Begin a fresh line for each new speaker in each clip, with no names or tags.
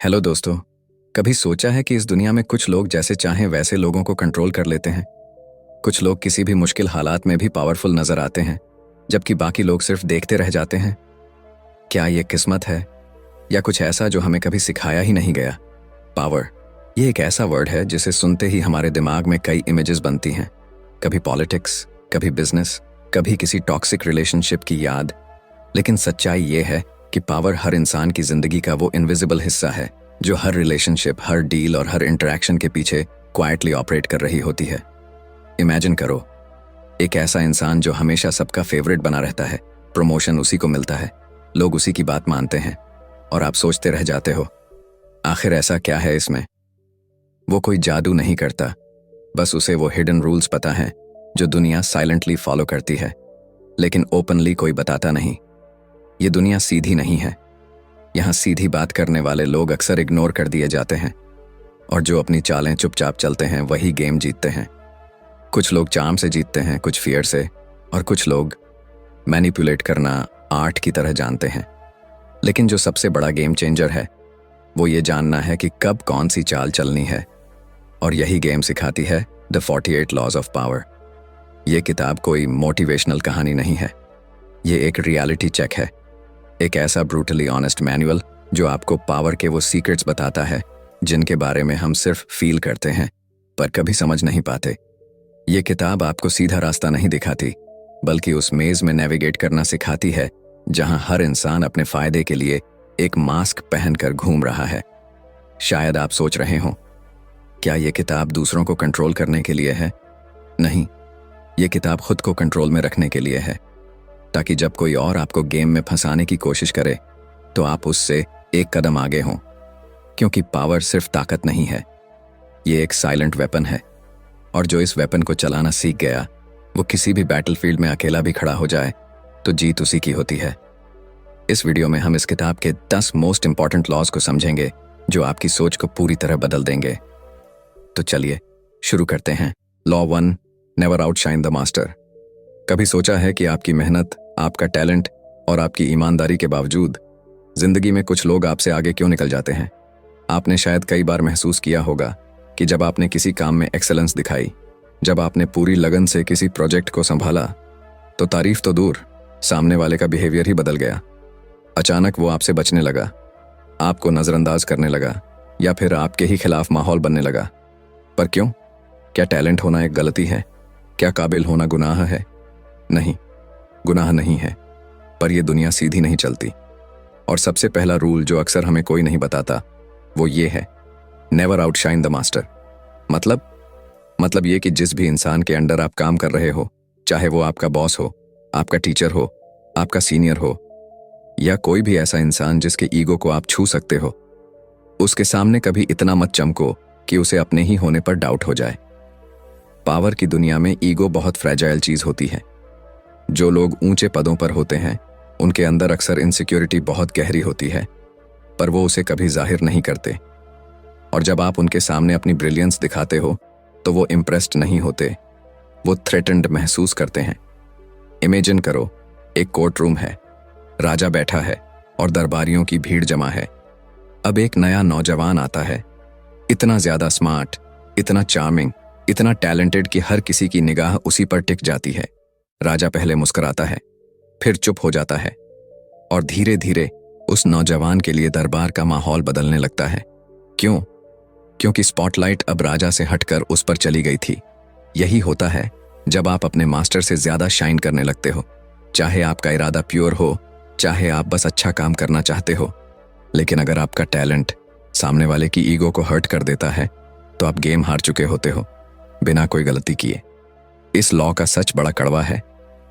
Hello दोस्तों। कभी सोचा है कि इस दुनिया में कुछ लोग जैसे चाहें वैसे लोगों को कंट्रोल कर लेते हैं। कुछ लोग किसी भी मुश्किल हालात में भी पावरफुल नजर आते हैं, जबकि बाकी लोग सिर्फ देखते रह जाते हैं। क्या ये किस्मत है या कुछ ऐसा जो हमें कभी सिखाया ही नहीं गया? पावर, ये एक ऐसा वर्ड है जिसे सुनते ही हमारे दिमाग में कई इमेजेस बनती हैं। कभी पॉलिटिक्स, कभी बिजनेस, कभी किसी टॉक्सिक रिलेशनशिप की याद। लेकिन सच्चाई ये है कि पावर हर इंसान की जिंदगी का वो इनविजिबल हिस्सा है जो हर रिलेशनशिप, हर डील और हर इंटरेक्शन के पीछे क्वाइटली ऑपरेट कर रही होती है। इमेजिन करो, एक ऐसा इंसान जो हमेशा सबका फेवरेट बना रहता है, प्रमोशन उसी को मिलता है, लोग उसी की बात मानते हैं, और आप सोचते रह जाते हो आखिर ऐसा क्या है इसमें। वो कोई जादू नहीं करता, बस उसे वो हिडन रूल्स पता है जो दुनिया साइलेंटली फॉलो करती है, लेकिन ओपनली कोई बताता नहीं। ये दुनिया सीधी नहीं है। यहाँ सीधी बात करने वाले लोग अक्सर इग्नोर कर दिए जाते हैं, और जो अपनी चालें चुपचाप चलते हैं वही गेम जीतते हैं। कुछ लोग चार्म से जीतते हैं, कुछ फियर से, और कुछ लोग मैनिपुलेट करना आर्ट की तरह जानते हैं। लेकिन जो सबसे बड़ा गेम चेंजर है वो ये जानना है कि कब कौन सी चाल चलनी है, और यही गेम सिखाती है द 48 लॉज ऑफ पावर। ये किताब कोई मोटिवेशनल कहानी नहीं है, ये एक रियलिटी चेक है, एक ऐसा ब्रूटली ऑनेस्ट मैनुअल जो आपको पावर के वो सीक्रेट्स बताता है जिनके बारे में हम सिर्फ फील करते हैं पर कभी समझ नहीं पाते। ये किताब आपको सीधा रास्ता नहीं दिखाती, बल्कि उस मेज में नेविगेट करना सिखाती है जहां हर इंसान अपने फायदे के लिए एक मास्क पहनकर घूम रहा है। शायद आप सोच रहे हो, क्या ये किताब दूसरों को कंट्रोल करने के लिए है? नहीं, ये किताब खुद को कंट्रोल में रखने के लिए है, ताकि जब कोई और आपको गेम में फंसाने की कोशिश करे तो आप उससे एक कदम आगे हों। क्योंकि पावर सिर्फ ताकत नहीं है, ये एक साइलेंट वेपन है, और जो इस वेपन को चलाना सीख गया वो किसी भी बैटलफील्ड में अकेला भी खड़ा हो जाए तो जीत उसी की होती है। इस वीडियो में हम इस किताब के 10 मोस्ट इंपॉर्टेंट लॉज को समझेंगे जो आपकी सोच को पूरी तरह बदल देंगे। तो चलिए शुरू करते हैं। Law 1, never outshine the master. कभी सोचा है कि आपकी मेहनत, आपका टैलेंट और आपकी ईमानदारी के बावजूद जिंदगी में कुछ लोग आपसे आगे क्यों निकल जाते हैं? आपने शायद कई बार महसूस किया होगा कि जब आपने किसी काम में एक्सेलेंस दिखाई, जब आपने पूरी लगन से किसी प्रोजेक्ट को संभाला, तो तारीफ तो दूर, सामने वाले का बिहेवियर ही बदल गया। अचानक वो आपसे बचने लगा, आपको नजरअंदाज करने लगा, या फिर आपके ही खिलाफ माहौल बनने लगा। पर क्यों? क्या टैलेंट होना एक गलती है? क्या काबिल होना गुनाह है? नहीं, गुनाह नहीं है, पर यह दुनिया सीधी नहीं चलती। और सबसे पहला रूल जो अक्सर हमें कोई नहीं बताता वो ये है, नेवर आउटशाइन द मास्टर। मतलब ये कि जिस भी इंसान के अंडर आप काम कर रहे हो, चाहे वो आपका बॉस हो, आपका टीचर हो, आपका सीनियर हो, या कोई भी ऐसा इंसान जिसके ईगो को आप छू सकते हो, उसके सामने कभी इतना मत चमको कि उसे अपने ही होने पर डाउट हो जाए। पावर की दुनिया में ईगो बहुत फ्रेजाइल चीज होती है। जो लोग ऊंचे पदों पर होते हैं उनके अंदर अक्सर इनसिक्योरिटी बहुत गहरी होती है, पर वो उसे कभी जाहिर नहीं करते। और जब आप उनके सामने अपनी ब्रिलियंस दिखाते हो तो वो इम्प्रेस्ड नहीं होते, वो थ्रेटन्ड महसूस करते हैं। इमेजिन करो, एक कोर्ट रूम है, राजा बैठा है और दरबारियों की भीड़ जमा है। अब एक नया नौजवान आता है, इतना ज्यादा स्मार्ट, इतना चार्मिंग, इतना टैलेंटेड कि हर किसी की निगाह उसी पर टिक जाती है। राजा पहले मुस्कुराता है, फिर चुप हो जाता है, और धीरे धीरे उस नौजवान के लिए दरबार का माहौल बदलने लगता है। क्यों? क्योंकि स्पॉटलाइट अब राजा से हटकर उस पर चली गई थी। यही होता है जब आप अपने मास्टर से ज्यादा शाइन करने लगते हो, चाहे आपका इरादा प्योर हो, चाहे आप बस अच्छा काम करना चाहते हो। लेकिन अगर आपका टैलेंट सामने वाले की ईगो को हर्ट कर देता है तो आप गेम हार चुके होते हो, बिना कोई गलती किए। इस लॉ का सच बड़ा कड़वा है,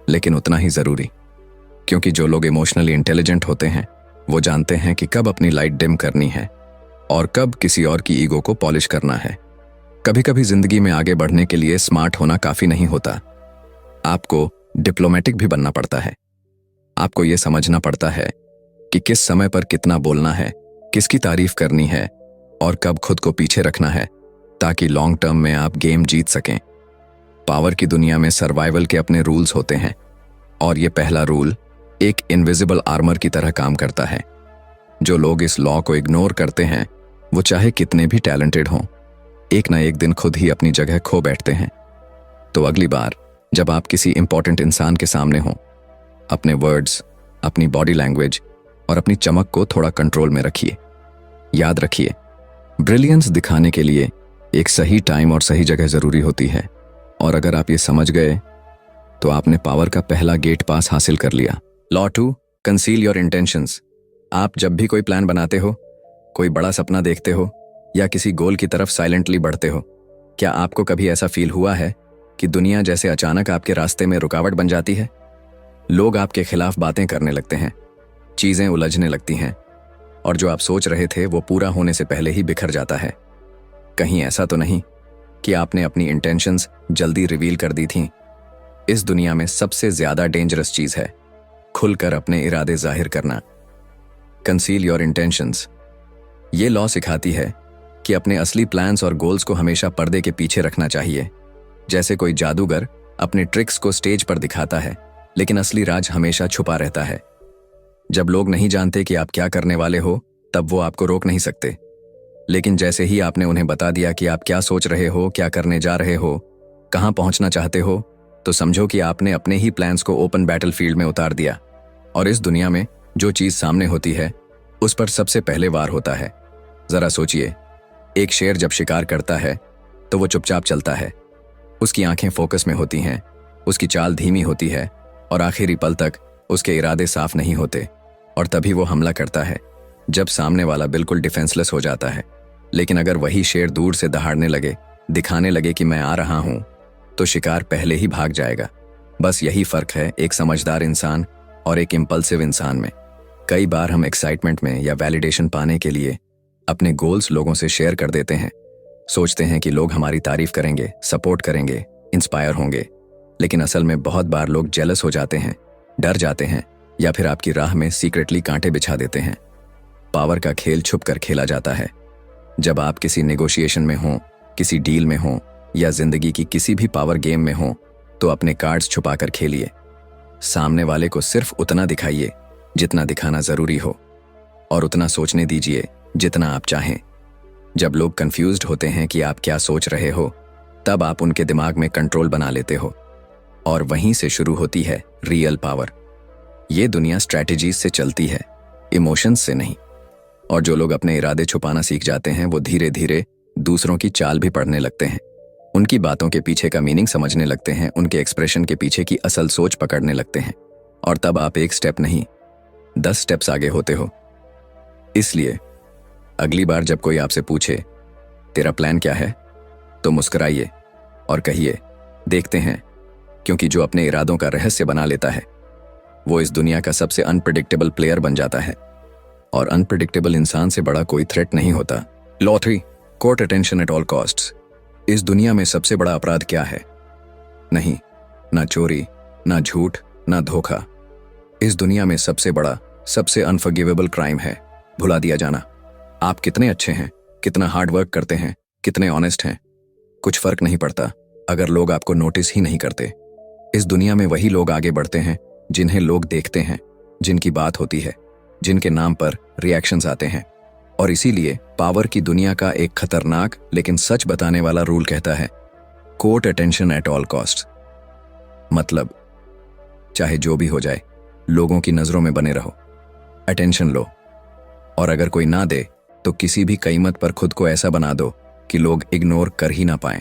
लेकिन उतना ही जरूरी, क्योंकि जो लोग इमोशनली इंटेलिजेंट होते हैं वो जानते हैं कि कब अपनी लाइट डिम करनी है और कब किसी और की ईगो को पॉलिश करना है। कभी कभी जिंदगी में आगे बढ़ने के लिए स्मार्ट होना काफी नहीं होता, आपको डिप्लोमेटिक भी बनना पड़ता है। आपको ये समझना पड़ता है कि किस समय पर कितना बोलना है, किसकी तारीफ करनी है, और कब खुद को पीछे रखना है, ताकि लॉन्ग टर्म में आप गेम जीत सकें। पावर की दुनिया में सर्वाइवल के अपने रूल्स होते हैं, और ये पहला रूल एक इनविजिबल आर्मर की तरह काम करता है। जो लोग इस लॉ को इग्नोर करते हैं वो चाहे कितने भी टैलेंटेड हों, एक ना एक दिन खुद ही अपनी जगह खो बैठते हैं। तो अगली बार जब आप किसी इंपॉर्टेंट इंसान के सामने हों, अपने वर्ड्स, अपनी बॉडी लैंग्वेज और अपनी चमक को थोड़ा कंट्रोल में रखिए। याद रखिए, ब्रिलियंस दिखाने के लिए एक सही टाइम और सही जगह जरूरी होती है, और अगर आप ये समझ गए तो आपने पावर का पहला गेट पास हासिल कर लिया। Law 2, conceal your intentions. आप जब भी कोई प्लान बनाते हो, कोई बड़ा सपना देखते हो या किसी गोल की तरफ साइलेंटली बढ़ते हो, क्या आपको कभी ऐसा फील हुआ है कि दुनिया जैसे अचानक आपके रास्ते में रुकावट बन जाती है? लोग आपके खिलाफ बातें करने लगते हैं, चीजें उलझने लगती हैं, और जो आप सोच रहे थे वो पूरा होने से पहले ही बिखर जाता है। कहीं ऐसा तो नहीं कि आपने अपनी इंटेंशंस जल्दी रिवील कर दी थीं? इस दुनिया में सबसे ज्यादा डेंजरस चीज है खुलकर अपने इरादे जाहिर करना। Conceal your intentions. ये लॉ सिखाती है कि अपने असली प्लान्स और गोल्स को हमेशा पर्दे के पीछे रखना चाहिए। जैसे कोई जादूगर अपने ट्रिक्स को स्टेज पर दिखाता है, लेकिन असली राज हमेशा छुपा रहता है। जब लोग नहीं जानते कि आप क्या करने वाले हो, तब वो आपको रोक नहीं सकते। लेकिन जैसे ही आपने उन्हें बता दिया कि आप क्या सोच रहे हो, क्या करने जा रहे हो, कहां पहुंचना चाहते हो, तो समझो कि आपने अपने ही प्लान्स को ओपन बैटलफील्ड में उतार दिया। और इस दुनिया में जो चीज सामने होती है, उस पर सबसे पहले वार होता है। जरा सोचिए, एक शेर जब शिकार करता है तो वो चुपचाप चलता है। उसकी आंखें फोकस में होती हैं, उसकी चाल धीमी होती है, और आखिरी पल तक उसके इरादे साफ नहीं होते, और तभी वो हमला करता है जब सामने वाला बिल्कुल डिफेंसलेस हो जाता है। लेकिन अगर वही शेर दूर से दहाड़ने लगे, दिखाने लगे कि मैं आ रहा हूं, तो शिकार पहले ही भाग जाएगा। बस यही फर्क है एक समझदार इंसान और एक इम्पल्सिव इंसान में। कई बार हम एक्साइटमेंट में या वैलिडेशन पाने के लिए अपने गोल्स लोगों से शेयर कर देते हैं। सोचते हैं कि लोग हमारी तारीफ करेंगे, सपोर्ट करेंगे, इंस्पायर होंगे। लेकिन असल में बहुत बार लोग जेलस हो जाते हैं, डर जाते हैं, या फिर आपकी राह में सीक्रेटली कांटे बिछा देते हैं। पावर का खेल छुप कर खेला जाता है। जब आप किसी नेगोशिएशन में हों, किसी डील में हों, या जिंदगी की किसी भी पावर गेम में हों, तो अपने कार्ड्स छुपा कर खेलिए। सामने वाले को सिर्फ उतना दिखाइए जितना दिखाना जरूरी हो, और उतना सोचने दीजिए जितना आप चाहें। जब लोग कंफ्यूज्ड होते हैं कि आप क्या सोच रहे हो, तब आप उनके दिमाग में कंट्रोल बना लेते हो, और वहीं से शुरू होती है रियल पावर। ये दुनिया स्ट्रैटेजीज से चलती है, इमोशंस से नहीं। और जो लोग अपने इरादे छुपाना सीख जाते हैं, वो धीरे धीरे दूसरों की चाल भी पढ़ने लगते हैं, उनकी बातों के पीछे का मीनिंग समझने लगते हैं, उनके एक्सप्रेशन के पीछे की असल सोच पकड़ने लगते हैं। और तब आप एक स्टेप नहीं, 10 स्टेप्स आगे होते हो। इसलिए अगली बार जब कोई आपसे पूछे तेरा प्लान क्या है, तो मुस्कुराइए और कहिए देखते हैं, क्योंकि जो अपने इरादों का रहस्य बना लेता है, वो इस दुनिया का सबसे अनप्रेडिक्टेबल प्लेयर बन जाता है। और अनप्रेडिक्टेबल इंसान से बड़ा कोई थ्रेट नहीं होता। Law 3, court attention at all costs. इस दुनिया में सबसे बड़ा अपराध क्या है? नहीं, ना चोरी, ना झूठ, ना धोखा। इस दुनिया में सबसे बड़ा, सबसे अनफॉरगिवेबल क्राइम है भुला दिया जाना। आप कितने अच्छे हैं, कितना हार्ड वर्क करते हैं, कितने ऑनेस्ट हैं, कुछ फर्क नहीं पड़ता अगर लोग आपको नोटिस ही नहीं करते। इस दुनिया में वही लोग आगे बढ़ते हैं जिन्हें लोग देखते हैं, जिनकी बात होती है, जिनके नाम पर रिएक्शंस आते हैं। और इसीलिए पावर की दुनिया का एक खतरनाक लेकिन सच बताने वाला रूल कहता है, court attention at all cost. मतलब चाहे जो भी हो जाए, लोगों की नजरों में बने रहो, अटेंशन लो, और अगर कोई ना दे तो किसी भी कीमत पर खुद को ऐसा बना दो कि लोग इग्नोर कर ही ना पाएं।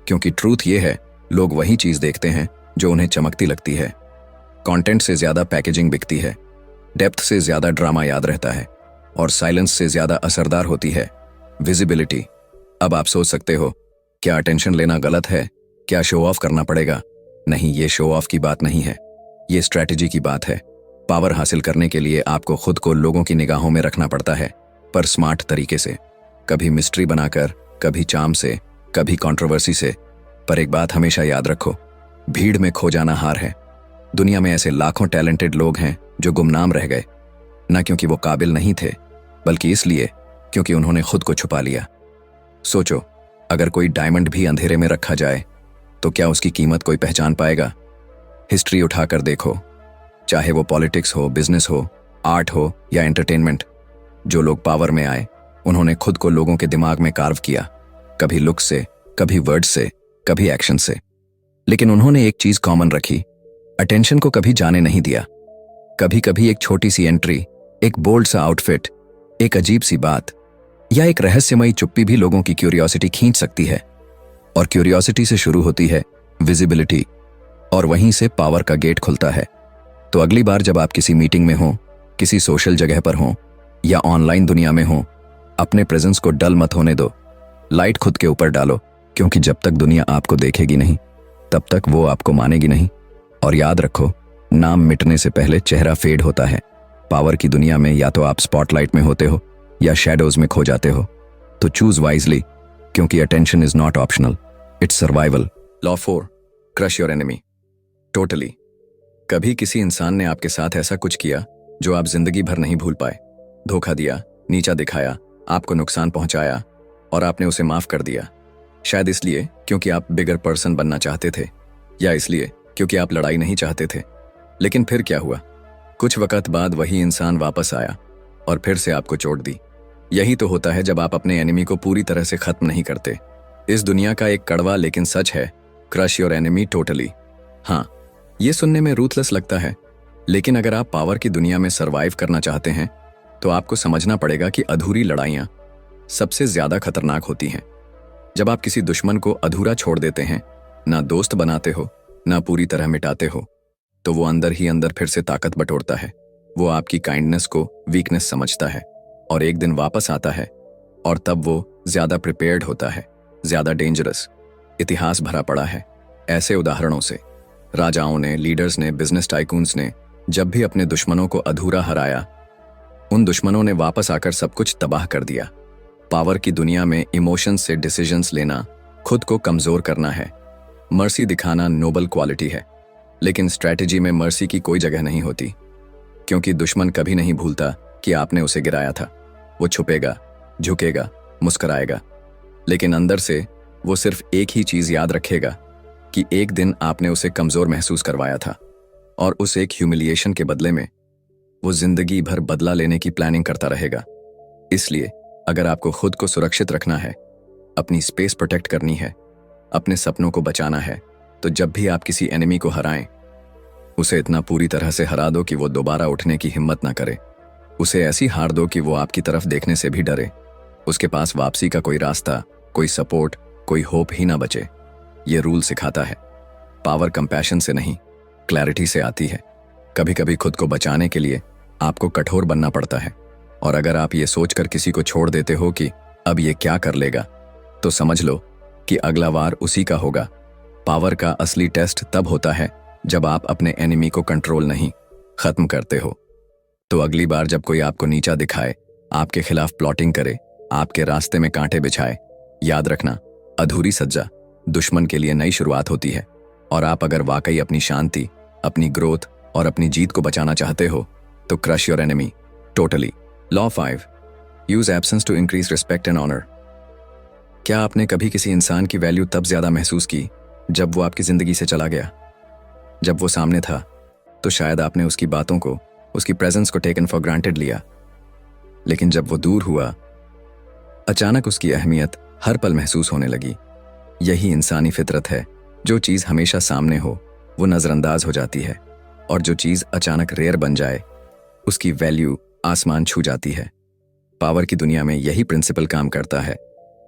क्योंकि ट्रूथ ये है, लोग वही चीज देखते हैं जो उन्हें चमकती लगती है। कंटेंट से ज्यादा पैकेजिंग बिकती है, डेप्थ से ज्यादा ड्रामा याद रहता है, और साइलेंस से ज्यादा असरदार होती है विजिबिलिटी। अब आप सोच सकते हो, क्या अटेंशन लेना गलत है? क्या शो ऑफ करना पड़ेगा? नहीं, ये शो ऑफ की बात नहीं है, ये स्ट्रैटेजी की बात है। पावर हासिल करने के लिए आपको खुद को लोगों की निगाहों में रखना पड़ता है, पर स्मार्ट तरीके से। कभी मिस्ट्री बनाकर, कभी चार्म से, कभी कंट्रोवर्सी से। पर एक बात हमेशा याद रखो, भीड़ में खो जाना हार है। दुनिया में ऐसे लाखों टैलेंटेड लोग हैं जो गुमनाम रह गए, न क्योंकि वो काबिल नहीं थे, बल्कि इसलिए क्योंकि उन्होंने खुद को छुपा लिया। सोचो, अगर कोई डायमंड भी अंधेरे में रखा जाए तो क्या उसकी कीमत कोई पहचान पाएगा? हिस्ट्री उठाकर देखो, चाहे वो पॉलिटिक्स हो, बिजनेस हो, आर्ट हो या एंटरटेनमेंट, जो लोग पावर में आए उन्होंने खुद को लोगों के दिमाग में कार्व किया, कभी लुक से, कभी वर्ड से, कभी एक्शन से। लेकिन उन्होंने एक चीज कॉमन रखी, अटेंशन को कभी जाने नहीं दिया। कभी कभी एक छोटी सी एंट्री, एक बोल्ड सा आउटफिट, एक अजीब सी बात या एक रहस्यमयी चुप्पी भी लोगों की क्यूरियोसिटी खींच सकती है। और क्यूरियोसिटी से शुरू होती है विजिबिलिटी, और वहीं से पावर का गेट खुलता है। तो अगली बार जब आप किसी मीटिंग में हो, किसी सोशल जगह पर हो या ऑनलाइन दुनिया में हो, अपने प्रेजेंस को डल मत होने दो। लाइट खुद के ऊपर डालो, क्योंकि जब तक दुनिया आपको देखेगी नहीं तब तक वो आपको मानेगी नहीं। और याद रखो, नाम मिटने से पहले चेहरा फेड होता है। पावर की दुनिया में या तो आप स्पॉटलाइट में होते हो या शैडोज में खो जाते हो। तो चूज वाइजली, क्योंकि attention is not optional, it's survival. Law 4, crush your enemy totally. कभी किसी इंसान ने आपके साथ ऐसा कुछ किया जो आप जिंदगी भर नहीं भूल पाए। धोखा दिया, नीचा दिखाया, आपको नुकसान पहुंचाया, और आपने उसे माफ कर दिया। शायद इसलिए क्योंकि आप बिगर पर्सन बनना चाहते थे, या इसलिए क्योंकि आप लड़ाई नहीं चाहते थे। लेकिन फिर क्या हुआ? कुछ वक्त बाद वही इंसान वापस आया और फिर से आपको चोट दी। यही तो होता है जब आप अपने एनिमी को पूरी तरह से खत्म नहीं करते। इस दुनिया का एक कड़वा लेकिन सच है, क्रश योर एनिमी टोटली। हाँ, ये सुनने में रूथलेस लगता है, लेकिन अगर आप पावर की दुनिया में सर्वाइव करना चाहते हैं तो आपको समझना पड़ेगा कि अधूरी लड़ाइयां सबसे ज्यादा खतरनाक होती हैं। जब आप किसी दुश्मन को अधूरा छोड़ देते हैं, ना दोस्त बनाते हो ना पूरी तरह मिटाते हो, तो वो अंदर ही अंदर फिर से ताकत बटोरता है। वो आपकी काइंडनेस को वीकनेस समझता है और एक दिन वापस आता है, और तब वो ज्यादा प्रिपेयर्ड होता है, ज्यादा डेंजरस। इतिहास भरा पड़ा है ऐसे उदाहरणों से। राजाओं ने, लीडर्स ने, बिजनेस टाइकून्स ने जब भी अपने दुश्मनों को अधूरा हराया, उन दुश्मनों ने वापस आकर सब कुछ तबाह कर दिया। पावर की दुनिया में इमोशंस से डिसीजंस लेना खुद को कमजोर करना है। मर्सी दिखाना नोबल क्वालिटी है, लेकिन स्ट्रैटेजी में मर्सी की कोई जगह नहीं होती, क्योंकि दुश्मन कभी नहीं भूलता कि आपने उसे गिराया था। वो छुपेगा, झुकेगा, मुस्कुराएगा, लेकिन अंदर से वो सिर्फ एक ही चीज याद रखेगा कि एक दिन आपने उसे कमजोर महसूस करवाया था, और उस एक ह्यूमिलिएशन के बदले में वो जिंदगी भर बदला लेने की प्लानिंग करता रहेगा। इसलिए अगर आपको खुद को सुरक्षित रखना है, अपनी स्पेस प्रोटेक्ट करनी है, अपने सपनों को बचाना है, तो जब भी आप किसी एनिमी को हराएं, उसे इतना पूरी तरह से हरा दो कि वो दोबारा उठने की हिम्मत ना करे। उसे ऐसी हार दो कि वो आपकी तरफ देखने से भी डरे। उसके पास वापसी का कोई रास्ता, कोई सपोर्ट, कोई होप ही ना बचे। ये रूल सिखाता है, पावर कंपैशन से नहीं, क्लैरिटी से आती है। कभी कभी खुद को बचाने के लिए आपको कठोर बनना पड़ता है, और अगर आप ये सोचकर किसी को छोड़ देते हो कि अब ये क्या कर लेगा, तो समझ लो कि अगला वार उसी का होगा। पावर का असली टेस्ट तब होता है जब आप अपने एनिमी को कंट्रोल नहीं, खत्म करते हो। तो अगली बार जब कोई आपको नीचा दिखाए, आपके खिलाफ प्लॉटिंग करे, आपके रास्ते में कांटे बिछाए, याद रखना, अधूरी सज्जा दुश्मन के लिए नई शुरुआत होती है। और आप अगर वाकई अपनी शांति, अपनी ग्रोथ और अपनी जीत को बचाना चाहते हो, तो crush your enemy totally. Law 5, use absence to increase respect and honour. क्या आपने कभी किसी इंसान की वैल्यू तब ज्यादा महसूस की जब वो आपकी जिंदगी से चला गया? जब वो सामने था तो शायद आपने उसकी बातों को, उसकी प्रेजेंस को टेकन फॉर ग्रांटेड लिया, लेकिन जब वो दूर हुआ, अचानक उसकी अहमियत हर पल महसूस होने लगी। यही इंसानी फितरत है, जो चीज हमेशा सामने हो वो नजरअंदाज हो जाती है, और जो चीज अचानक रेयर बन जाए उसकी वैल्यू आसमान छू जाती है। पावर की दुनिया में यही प्रिंसिपल काम करता है,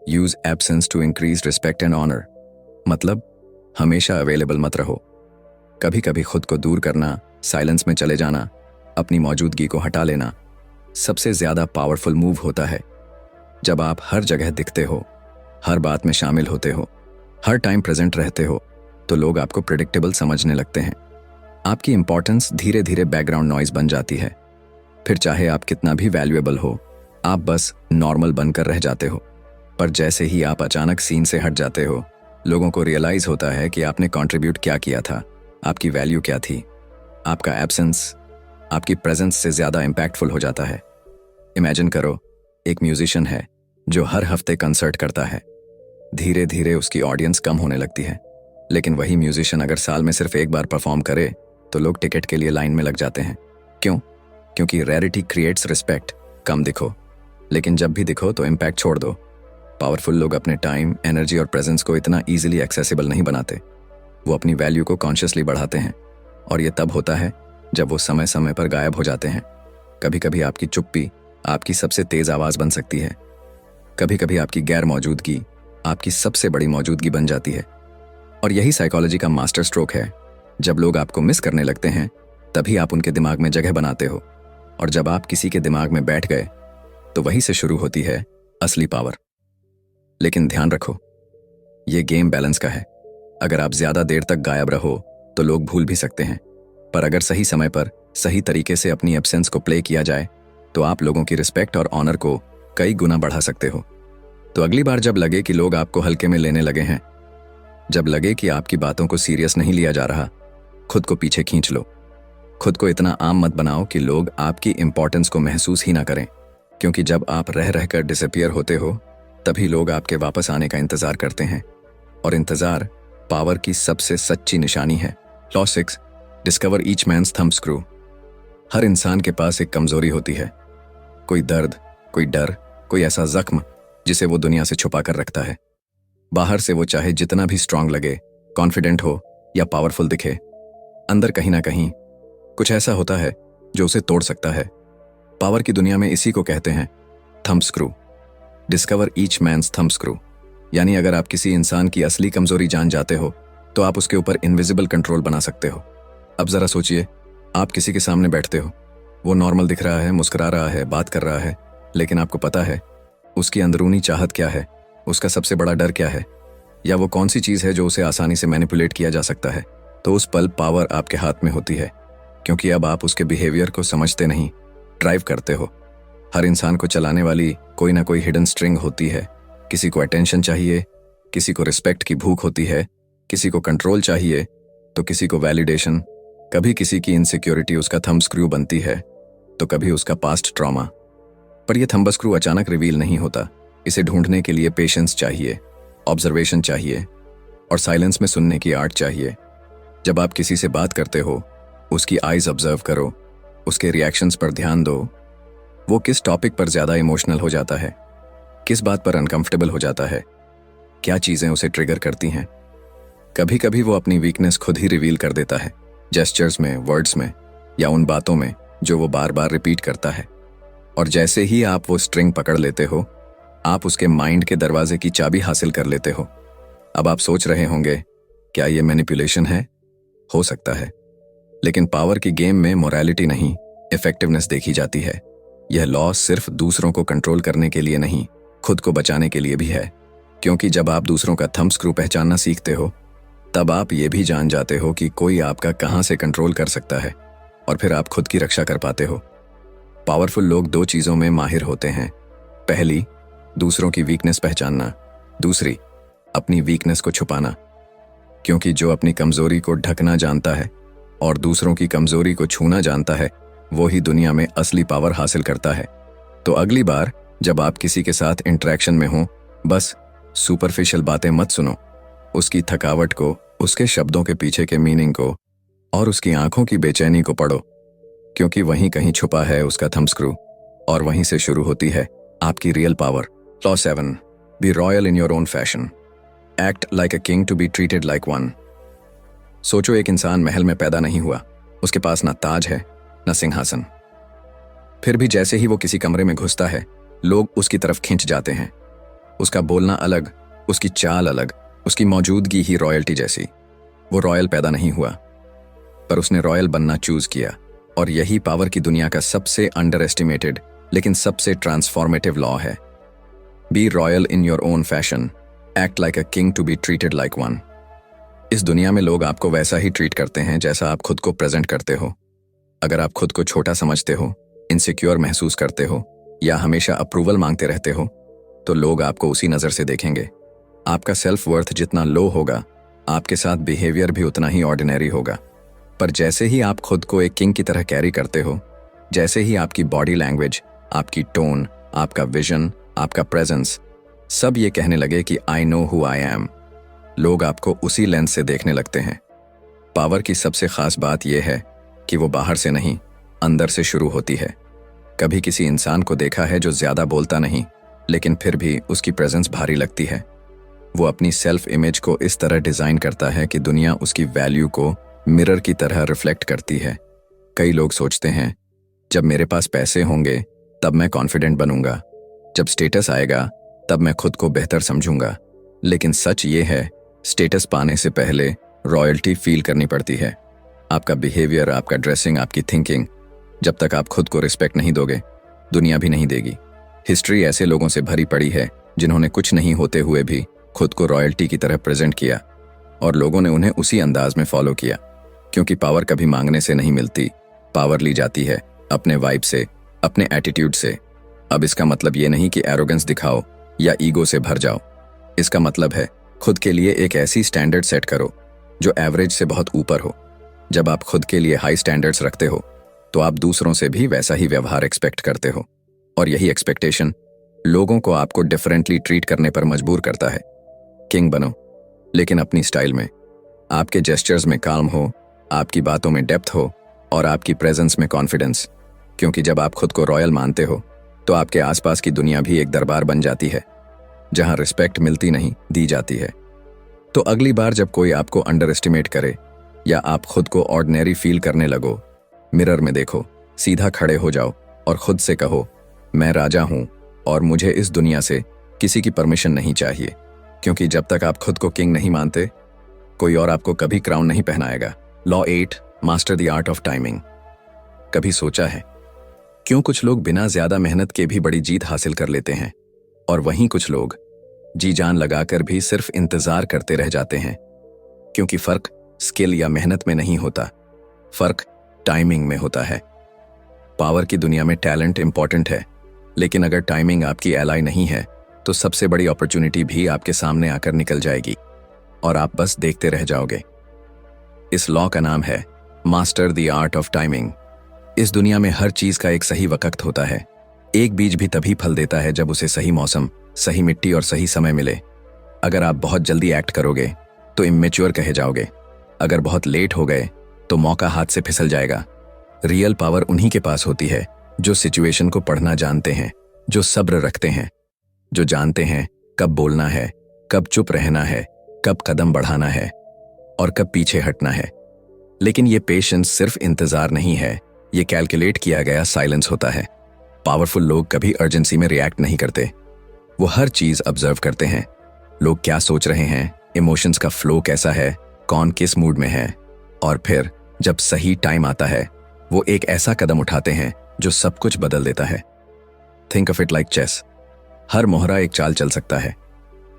use absence to increase respect and honour. मतलब हमेशा अवेलेबल मत रहो। कभी कभी खुद को दूर करना, साइलेंस में चले जाना, अपनी मौजूदगी को हटा लेना सबसे ज्यादा पावरफुल मूव होता है। जब आप हर जगह दिखते हो, हर बात में शामिल होते हो, हर टाइम प्रेजेंट रहते हो, तो लोग आपको प्रेडिक्टेबल समझने लगते हैं। आपकी इंपॉर्टेंस धीरे धीरे बैकग्राउंड नॉइज बन जाती है। फिर चाहे आप कितना भी वैल्यूएबल हो, आप बस नॉर्मल बनकर रह जाते हो। पर जैसे ही आप अचानक सीन से हट जाते हो, लोगों को रियलाइज होता है कि आपने कंट्रीब्यूट क्या किया था, आपकी वैल्यू क्या थी। आपका एब्सेंस आपकी प्रेजेंस से ज्यादा इम्पैक्टफुल हो जाता है। इमेजिन करो, एक म्यूजिशियन है जो हर हफ्ते कंसर्ट करता है। धीरे धीरे उसकी ऑडियंस कम होने लगती है, लेकिन वही म्यूजिशियन अगर साल में सिर्फ एक बार परफॉर्म करे तो लोग टिकट के लिए लाइन में लग जाते हैं। क्यों? क्योंकि रेयरिटी क्रिएट्स रिस्पेक्ट। कम दिखो, लेकिन जब भी दिखो तो इम्पैक्ट छोड़ दो। पावरफुल लोग अपने टाइम, एनर्जी और प्रेजेंस को इतना ईजिली एक्सेसिबल नहीं बनाते। वो अपनी वैल्यू को कॉन्शियसली बढ़ाते हैं, और ये तब होता है जब वो समय समय पर गायब हो जाते हैं। कभी कभी आपकी चुप्पी आपकी सबसे तेज आवाज बन सकती है। कभी कभी आपकी गैर मौजूदगी आपकी सबसे बड़ी मौजूदगी बन जाती है। और यही साइकोलॉजी का मास्टर स्ट्रोक है। जब लोग आपको मिस करने लगते हैं तभी आप उनके दिमाग में जगह बनाते हो, और जब आप किसी के दिमाग में बैठ गए तो वहीं से शुरू होती है असली पावर। लेकिन ध्यान रखो, ये गेम बैलेंस का है। अगर आप ज्यादा देर तक गायब रहो तो लोग भूल भी सकते हैं, पर अगर सही समय पर सही तरीके से अपनी एब्सेंस को प्ले किया जाए तो आप लोगों की रिस्पेक्ट और ऑनर को कई गुना बढ़ा सकते हो। तो अगली बार जब लगे कि लोग आपको हल्के में लेने लगे हैं, जब लगे कि आपकी बातों को सीरियस नहीं लिया जा रहा, खुद को पीछे खींच लो। खुद को इतना आम मत बनाओ कि लोग आपकी इंपॉर्टेंस को महसूस ही ना करें, क्योंकि जब आप रह रहकर डिसअपियर होते हो तभी लोग आपके वापस आने का इंतजार करते हैं, और इंतजार पावर की सबसे सच्ची निशानी है। Law 6, discover each man's thumb screw. हर इंसान के पास एक कमजोरी होती है, कोई दर्द, कोई डर, कोई ऐसा जख्म जिसे वो दुनिया से छुपा कर रखता है। बाहर से वो चाहे जितना भी स्ट्रांग लगे, कॉन्फिडेंट हो या पावरफुल दिखे, अंदर कहीं ना कहीं कुछ ऐसा होता है जो उसे तोड़ सकता है। पावर की दुनिया में इसी को कहते हैं thumb screw. Discover each man's thumb screw, यानी अगर आप किसी इंसान की असली कमजोरी जान जाते हो तो आप उसके ऊपर इनविजिबल कंट्रोल बना सकते हो। अब जरा सोचिए, आप किसी के सामने बैठते हो, वो नॉर्मल दिख रहा है, मुस्कुरा रहा है, बात कर रहा है, लेकिन आपको पता है उसकी अंदरूनी चाहत क्या है, उसका सबसे बड़ा डर क्या है, या वो कौन सी चीज है जो उसे आसानी से मैनिपुलेट किया जा सकता है। तो उस पल पावर आपके हाथ में होती है, क्योंकि अब आप उसके बिहेवियर को समझते नहीं, ड्राइव करते हो। हर इंसान को चलाने वाली कोई ना कोई हिडन स्ट्रिंग होती है। किसी को अटेंशन चाहिए, किसी को रिस्पेक्ट की भूख होती है, किसी को कंट्रोल चाहिए, तो किसी को वैलिडेशन। कभी किसी की इनसिक्योरिटी उसका थंब स्क्रू बनती है, तो कभी उसका पास्ट ट्रॉमा। पर यह थंब स्क्रू अचानक रिवील नहीं होता। इसे ढूंढने के लिए पेशेंस चाहिए, ऑब्जर्वेशन चाहिए, और साइलेंस में सुनने की आर्ट चाहिए। जब आप किसी से बात करते हो, उसकी आईज ऑब्जर्व करो, उसके रिएक्शंस पर ध्यान दो। वो किस टॉपिक पर ज्यादा इमोशनल हो जाता है, किस बात पर अनकंफर्टेबल हो जाता है, क्या चीजें उसे ट्रिगर करती हैं। कभी कभी वो अपनी वीकनेस खुद ही रिवील कर देता है, जेस्चर्स में, वर्ड्स में, या उन बातों में जो वो बार बार रिपीट करता है। और जैसे ही आप वो स्ट्रिंग पकड़ लेते हो, आप उसके माइंड के दरवाजे की चाबी हासिल कर लेते हो। अब आप सोच रहे होंगे, क्या ये मैनिपुलेशन है? हो सकता है, लेकिन पावर की गेम में मोरालिटी नहीं, इफेक्टिवनेस देखी जाती है। यह लॉ सिर्फ दूसरों को कंट्रोल करने के लिए नहीं, खुद को बचाने के लिए भी है। क्योंकि जब आप दूसरों का थंब स्क्रू पहचानना सीखते हो, तब आप ये भी जान जाते हो कि कोई आपका कहां से कंट्रोल कर सकता है, और फिर आप खुद की रक्षा कर पाते हो। पावरफुल लोग दो चीजों में माहिर होते हैं। पहली, दूसरों की वीकनेस पहचानना। दूसरी, अपनी वीकनेस को छुपाना। क्योंकि जो अपनी कमजोरी को ढकना जानता है और दूसरों की कमजोरी को छूना जानता है, वो ही दुनिया में असली पावर हासिल करता है। तो अगली बार जब आप किसी के साथ इंटरेक्शन में हो, बस सुपरफिशियल बातें मत सुनो। उसकी थकावट को, उसके शब्दों के पीछे के मीनिंग को, और उसकी आंखों की बेचैनी को पढ़ो, क्योंकि वहीं कहीं छुपा है उसका थंब स्क्रू, और वहीं से शुरू होती है आपकी real power. Law 7, be royal in your own fashion. Act like a king to be treated like one. सोचो, एक इंसान महल में पैदा नहीं हुआ, उसके पास ना ताज है ना सिंहासन। फिर भी जैसे ही वो किसी कमरे में घुसता है, लोग उसकी तरफ खिंच जाते हैं। उसका बोलना अलग, उसकी चाल अलग, उसकी मौजूदगी ही रॉयल्टी जैसी। वो रॉयल पैदा नहीं हुआ, पर उसने रॉयल बनना चूज किया। और यही पावर की दुनिया का सबसे अंडर एस्टिमेटेड लेकिन सबसे ट्रांसफॉर्मेटिव लॉ है। Be royal in your own fashion, act like a king to be treated like one. इस दुनिया में लोग आपको वैसा ही ट्रीट करते हैं जैसा आप खुद को प्रेजेंट करते हो। अगर आप खुद को छोटा समझते हो, इनसिक्योर महसूस करते हो, या हमेशा अप्रूवल मांगते रहते हो, तो लोग आपको उसी नजर से देखेंगे। आपका सेल्फ वर्थ जितना लो होगा, आपके साथ बिहेवियर भी उतना ही ऑर्डिनरी होगा। पर जैसे ही आप खुद को एक किंग की तरह कैरी करते हो, जैसे ही आपकी बॉडी लैंग्वेज, आपकी टोन, आपका विजन, आपका प्रेजेंस सब ये कहने लगे कि I know who I am, लोग आपको उसी लेंस से देखने लगते हैं। पावर की सबसे खास बात यह है कि वो बाहर से नहीं, अंदर से शुरू होती है। कभी किसी इंसान को देखा है जो ज्यादा बोलता नहीं, लेकिन फिर भी उसकी प्रेजेंस भारी लगती है। वो अपनी सेल्फ इमेज को इस तरह डिजाइन करता है कि दुनिया उसकी वैल्यू को मिरर की तरह रिफ्लेक्ट करती है। कई लोग सोचते हैं, जब मेरे पास पैसे होंगे तब मैं कॉन्फिडेंट बनूंगा, जब स्टेटस आएगा तब मैं खुद को बेहतर समझूंगा। लेकिन सच ये है, स्टेटस पाने से पहले रॉयल्टी फील करनी पड़ती है। आपका बिहेवियर, आपका ड्रेसिंग, आपकी थिंकिंग, जब तक आप खुद को रिस्पेक्ट नहीं दोगे, दुनिया भी नहीं देगी। हिस्ट्री ऐसे लोगों से भरी पड़ी है जिन्होंने कुछ नहीं होते हुए भी खुद को रॉयल्टी की तरह प्रेजेंट किया, और लोगों ने उन्हें उसी अंदाज में फॉलो किया। क्योंकि पावर कभी मांगने से नहीं मिलती, पावर ली जाती है अपने वाइब से, अपने एटीट्यूड से। अब इसका मतलब ये नहीं कि एरोगेंस दिखाओ या ईगो से भर जाओ। इसका मतलब है खुद के लिए एक ऐसी स्टैंडर्ड सेट करो जो एवरेज से बहुत ऊपर हो। जब आप खुद के लिए हाई स्टैंडर्ड्स रखते हो तो आप दूसरों से भी वैसा ही व्यवहार एक्सपेक्ट करते हो, और यही एक्सपेक्टेशन लोगों को आपको डिफरेंटली ट्रीट करने पर मजबूर करता है। किंग बनो, लेकिन अपनी स्टाइल में। आपके जेस्चर्स में काल्म हो, आपकी बातों में डेप्थ हो, और आपकी प्रेजेंस में कॉन्फिडेंस। क्योंकि जब आप खुद को रॉयल मानते हो तो आपके आसपास की दुनिया भी एक दरबार बन जाती है, जहां रिस्पेक्ट मिलती नहीं, दी जाती है। तो अगली बार जब कोई आपको अंडर एस्टिमेट करे या आप खुद को ऑर्डिनरी फील करने लगो, मिरर में देखो, सीधा खड़े हो जाओ और खुद से कहो, मैं राजा हूं और मुझे इस दुनिया से किसी की परमिशन नहीं चाहिए। क्योंकि जब तक आप खुद को किंग नहीं मानते, कोई और आपको कभी क्राउन नहीं पहनाएगा। Law 8, master the art of timing. कभी सोचा है क्यों कुछ लोग बिना ज्यादा मेहनत के भी बड़ी जीत हासिल कर लेते हैं, और वहीं कुछ लोग जी जान लगाकर भी सिर्फ इंतजार करते रह जाते हैं? क्योंकि फर्क स्किल या मेहनत में नहीं होता, फर्क टाइमिंग में होता है। पावर की दुनिया में टैलेंट इंपॉर्टेंट है, लेकिन अगर टाइमिंग आपकी एलाई नहीं है तो सबसे बड़ी अपॉर्चुनिटी भी आपके सामने आकर निकल जाएगी और आप बस देखते रह जाओगे। इस लॉ का नाम है master the art of timing. इस दुनिया में हर चीज का एक सही वक्त होता है। एक बीज भी तभी फल देता है जब उसे सही मौसम, सही मिट्टी और सही समय मिले। अगर आप बहुत जल्दी एक्ट करोगे तो इमेच्योर कहे जाओगे। अगर बहुत लेट हो गए तो मौका हाथ से फिसल जाएगा। रियल पावर उन्हीं के पास होती है जो सिचुएशन को पढ़ना जानते हैं, जो सब्र रखते हैं, जो जानते हैं कब बोलना है, कब चुप रहना है, कब कदम बढ़ाना है और कब पीछे हटना है। लेकिन ये पेशेंस सिर्फ इंतजार नहीं है, ये कैलकुलेट किया गया साइलेंस होता है। पावरफुल लोग कभी अर्जेंसी में रिएक्ट नहीं करते, वो हर चीज ऑब्जर्व करते हैं। लोग क्या सोच रहे हैं, इमोशंस का फ्लो कैसा है, कौन किस मूड में है, और फिर जब सही टाइम आता है वो एक ऐसा कदम उठाते हैं जो सब कुछ बदल देता है। Think of it like chess. हर मोहरा एक चाल चल सकता है,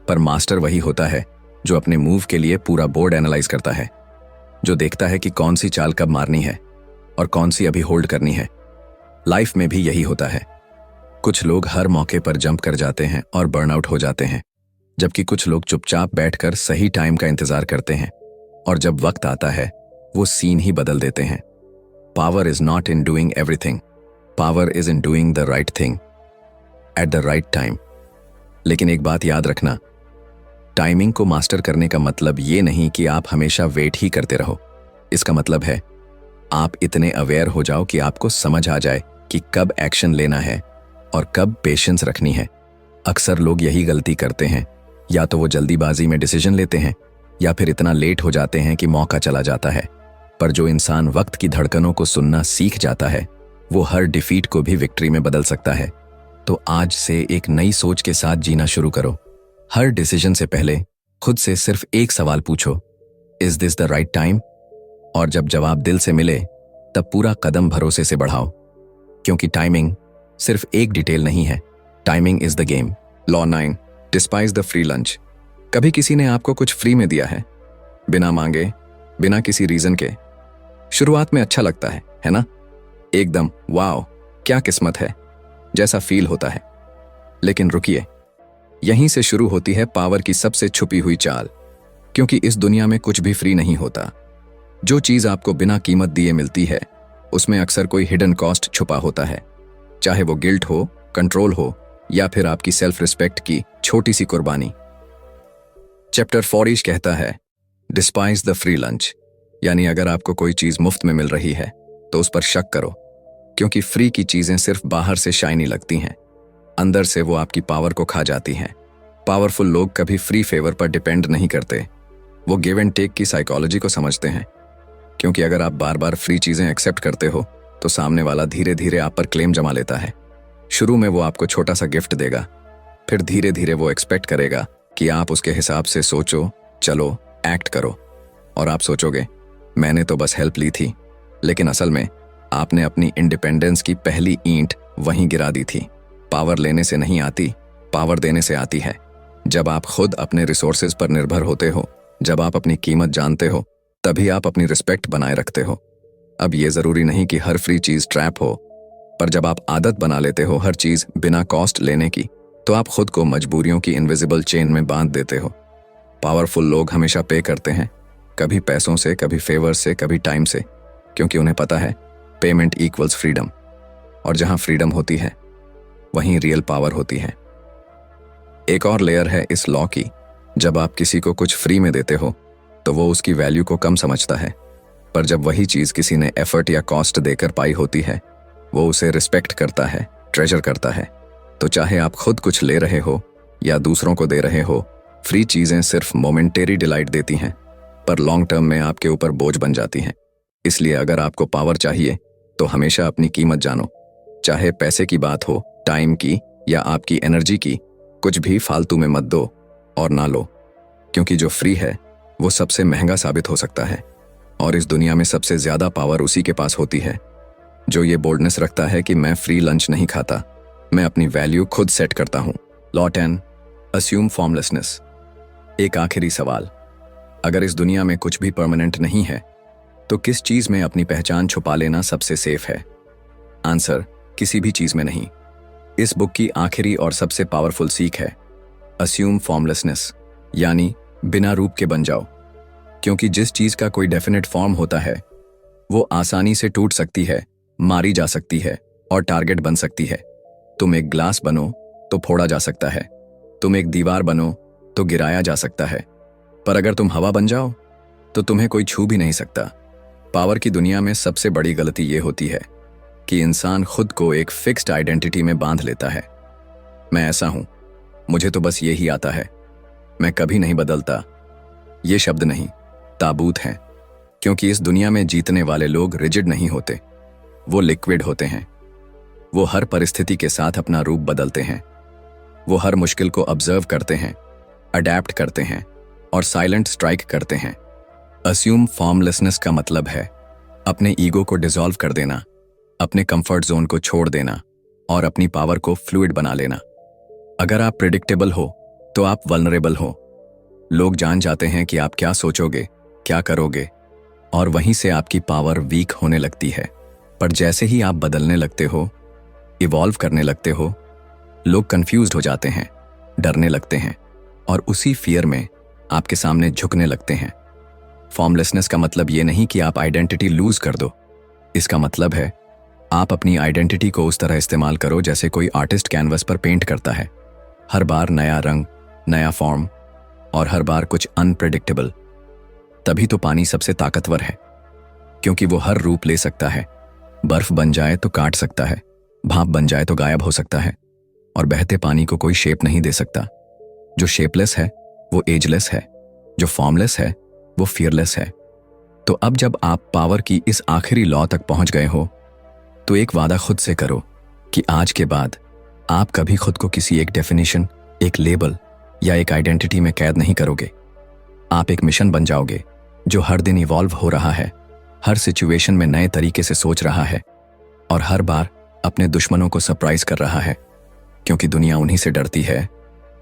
पर मास्टर वही होता है जो अपने मूव के लिए पूरा बोर्ड एनालाइज करता है, जो देखता है कि कौन सी चाल कब मारनी है और कौन सी अभी होल्ड करनी है। लाइफ में भी यही होता है। कुछ लोग हर मौके पर जंप कर जाते हैं और बर्नआउट हो जाते हैं, जबकि कुछ लोग चुपचाप बैठकर सही टाइम का इंतजार करते हैं, और जब वक्त आता है वो सीन ही बदल देते हैं। Power is not in doing everything, power is in doing the right thing at the right time. लेकिन एक बात याद रखना, टाइमिंग को मास्टर करने का मतलब ये नहीं कि आप हमेशा वेट ही करते रहो। इसका मतलब है आप इतने अवेयर हो जाओ कि आपको समझ आ जाए कि कब एक्शन लेना है और कब पेशेंस रखनी है। अक्सर लोग यही गलती करते हैं, या तो वो जल्दीबाजी में डिसीजन लेते हैं या फिर इतना लेट हो जाते हैं कि मौका चला जाता है। पर जो इंसान वक्त की धड़कनों को सुनना सीख जाता है, वो हर डिफीट को भी विक्ट्री में बदल सकता है। तो आज से एक नई सोच के साथ जीना शुरू करो। हर डिसीजन से पहले खुद से सिर्फ एक सवाल पूछो, is this the right time? और जब जवाब दिल से मिले तब पूरा कदम भरोसे से बढ़ाओ, क्योंकि टाइमिंग सिर्फ एक डिटेल नहीं है, timing is the game. Law 9, despise the free lunch. कभी किसी ने आपको कुछ फ्री में दिया है, बिना मांगे, बिना किसी रीजन के? शुरुआत में अच्छा लगता है ना? एकदम वाओ, क्या किस्मत है जैसा फील होता है। लेकिन रुकिए, यहीं से शुरू होती है पावर की सबसे छुपी हुई चाल। क्योंकि इस दुनिया में कुछ भी फ्री नहीं होता। जो चीज आपको बिना कीमत दिए मिलती है, उसमें अक्सर कोई हिडन कॉस्ट छुपा होता है, चाहे वो गिल्ट हो, कंट्रोल हो, या फिर आपकी सेल्फ रिस्पेक्ट की छोटी सी कुर्बानी। चैप्टर 40 कहता है, डिस्पाइज द फ्री लंच। यानी अगर आपको कोई चीज मुफ्त में मिल रही है तो उस पर शक करो। क्योंकि फ्री की चीजें सिर्फ बाहर से शाइनी लगती हैं, अंदर से वो आपकी पावर को खा जाती हैं। पावरफुल लोग कभी फ्री फेवर पर डिपेंड नहीं करते, वो गिव एंड टेक की साइकोलॉजी को समझते हैं। क्योंकि अगर आप बार बार फ्री चीजें एक्सेप्ट करते हो तो सामने वाला धीरे धीरे आप पर क्लेम जमा लेता है। शुरू में वो आपको छोटा सा गिफ्ट देगा, फिर धीरे धीरे वो एक्सपेक्ट करेगा कि आप उसके हिसाब से सोचो, चलो, एक्ट करो। और आप सोचोगे मैंने तो बस हेल्प ली थी, लेकिन असल में आपने अपनी इंडिपेंडेंस की पहली ईंट वहीं गिरा दी थी। पावर लेने से नहीं आती, पावर देने से आती है। जब आप खुद अपने रिसोर्सेज पर निर्भर होते हो, जब आप अपनी कीमत जानते हो, तभी आप अपनी रिस्पेक्ट बनाए रखते हो। अब ये जरूरी नहीं कि हर फ्री चीज ट्रैप हो, पर जब आप आदत बना लेते हो हर चीज बिना कॉस्ट लेने की, तो आप खुद को मजबूरियों की इनविजिबल चेन में बांध देते हो। पावरफुल लोग हमेशा पे करते हैं, कभी पैसों से, कभी फेवर से, कभी टाइम से, क्योंकि उन्हें पता है पेमेंट इक्वल्स फ्रीडम। और जहां फ्रीडम होती है वहीं रियल पावर होती है। एक और लेयर है इस लॉ की, जब आप किसी को कुछ फ्री में देते हो तो वो उसकी वैल्यू को कम समझता है, पर जब वही चीज किसी ने एफर्ट या कॉस्ट देकर पाई होती है वो उसे रिस्पेक्ट करता है, ट्रेजर करता है। तो चाहे आप खुद कुछ ले रहे हो या दूसरों को दे रहे हो, फ्री चीजें सिर्फ मोमेंटेरी डिलाइट देती हैं, पर लॉन्ग टर्म में आपके ऊपर बोझ बन जाती हैं। इसलिए अगर आपको पावर चाहिए तो हमेशा अपनी कीमत जानो, चाहे पैसे की बात हो, टाइम की या आपकी एनर्जी की। कुछ भी फालतू में मत दो और ना लो, क्योंकि जो फ्री है वो सबसे महंगा साबित हो सकता है। और इस दुनिया में सबसे ज्यादा पावर उसी के पास होती है जो ये बोल्डनेस रखता है कि मैं फ्री लंच नहीं खाता, मैं अपनी वैल्यू खुद सेट करता हूं। Law 10, assume formlessness. एक आखिरी सवाल, अगर इस दुनिया में कुछ भी परमानेंट नहीं है तो किस चीज में अपनी पहचान छुपा लेना सबसे सेफ है? आंसर, किसी भी चीज में नहीं। इस बुक की आखिरी और सबसे पावरफुल सीख है अस्यूम फॉर्मलेसनेस, यानी बिना रूप के बन जाओ। क्योंकि जिस चीज का कोई डेफिनेट फॉर्म होता है वो आसानी से टूट सकती है, मारी जा सकती है और टारगेट बन सकती है। तुम एक ग्लास बनो तो फोड़ा जा सकता है, तुम एक दीवार बनो तो गिराया जा सकता है, पर अगर तुम हवा बन जाओ तो तुम्हें कोई छू भी नहीं सकता। पावर की दुनिया में सबसे बड़ी गलती ये होती है कि इंसान खुद को एक फिक्स्ड आइडेंटिटी में बांध लेता है। मैं ऐसा हूं, मुझे तो बस यही आता है, मैं कभी नहीं बदलता। ये शब्द नहीं, ताबूत हैं। क्योंकि इस दुनिया में जीतने वाले लोग रिजिड नहीं होते, वो लिक्विड होते हैं। वो हर परिस्थिति के साथ अपना रूप बदलते हैं। वो हर मुश्किल को ऑब्जर्व करते हैं, अडैप्ट करते हैं और साइलेंट स्ट्राइक करते हैं। अस्यूम फॉर्मलेसनेस का मतलब है अपने ईगो को डिसॉल्व कर देना, अपने कंफर्ट जोन को छोड़ देना और अपनी पावर को फ्लूइड बना लेना। अगर आप प्रिडिक्टेबल हो तो आप वल्नरेबल हो। लोग जान जाते हैं कि आप क्या सोचोगे, क्या करोगे, और वहीं से आपकी पावर वीक होने लगती है। पर जैसे ही आप बदलने लगते हो, इवॉल्व करने लगते हो, लोग कंफ्यूज्ड हो जाते हैं, डरने लगते हैं और उसी फियर में आपके सामने झुकने लगते हैं। फॉर्मलेसनेस का मतलब ये नहीं कि आप आइडेंटिटी लूज कर दो। इसका मतलब है आप अपनी आइडेंटिटी को उस तरह इस्तेमाल करो जैसे कोई आर्टिस्ट कैनवस पर पेंट करता है। हर बार नया रंग, नया फॉर्म और हर बार कुछ अनप्रेडिक्टेबल। तभी तो पानी सबसे ताकतवर है, क्योंकि वो हर रूप ले सकता है। बर्फ बन जाए तो काट सकता है, भाप बन जाए तो गायब हो सकता है, और बहते पानी को कोई शेप नहीं दे सकता। जो शेपलेस है वो एजलेस है, जो फॉर्मलेस है वो फियरलेस है। तो अब जब आप पावर की इस आखिरी लॉ तक पहुंच गए हो तो एक वादा खुद से करो कि आज के बाद आप कभी खुद को किसी एक डेफिनेशन, एक लेबल या एक आइडेंटिटी में कैद नहीं करोगे। आप एक मिशन बन जाओगे जो हर दिन इवॉल्व हो रहा है, हर सिचुएशन में नए तरीके से सोच रहा है और हर बार अपने दुश्मनों को सरप्राइज कर रहा है, क्योंकि दुनिया उन्हीं से डरती है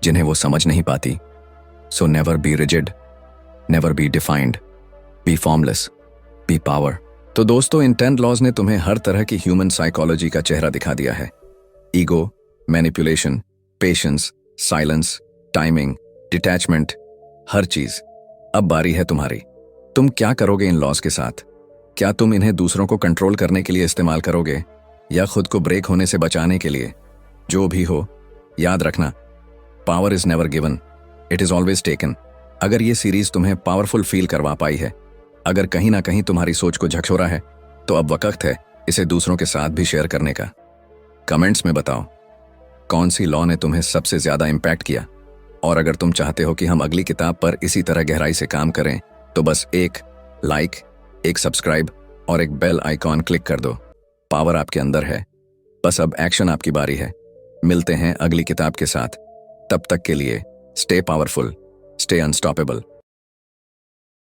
जिन्हें वो समझ नहीं पाती। So never be rigid, never be defined, be formless, be power. तो दोस्तों, इन 10 लॉज ने तुम्हें हर तरह की ह्यूमन साइकोलॉजी का चेहरा दिखा दिया है। Ego, manipulation, patience, silence, timing, detachment, हर चीज। अब बारी है तुम्हारी। तुम क्या करोगे इन लॉज के साथ? क्या तुम इन्हें दूसरों को कंट्रोल करने के लिए इस्तेमाल करोगे या खुद को ब्रेक होने से बचाने के लिए? जो भी हो, याद रखना, power is never given, it is always taken. अगर ये सीरीज तुम्हें पावरफुल फील करवा पाई है, अगर कहीं ना कहीं तुम्हारी सोच को झकझोरा है, तो अब वक्त है इसे दूसरों के साथ भी शेयर करने का। कमेंट्स में बताओ कौन सी लॉ ने तुम्हें सबसे ज्यादा इम्पैक्ट किया। और अगर तुम चाहते हो कि हम अगली किताब पर इसी तरह गहराई से काम करें तो बस एक लाइक, एक सब्सक्राइब और एक बेल आइकॉन क्लिक कर दो। पावर आपके अंदर है, बस अब एक्शन आपकी बारी है। मिलते हैं अगली किताब के साथ। तब तक के लिए स्टे पावरफुल, स्टे अनस्टॉपेबल।